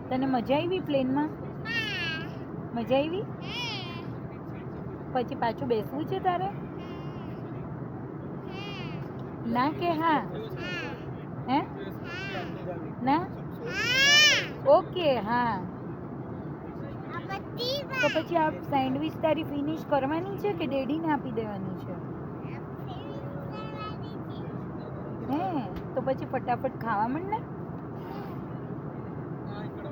તને મજા આવી પ્લેનમાં? મજા આવી? પછી પાછું બેસવું છે તારે? ના કે હા? હે ના? ઓકે હા. તો પછી આ સેન્ડવિચ તારી ફિનિશ કરવાની છે કે ડેડીને આપી દેવાની છે? હે તો પછી ફટાફટ ખાવા માંડ ને.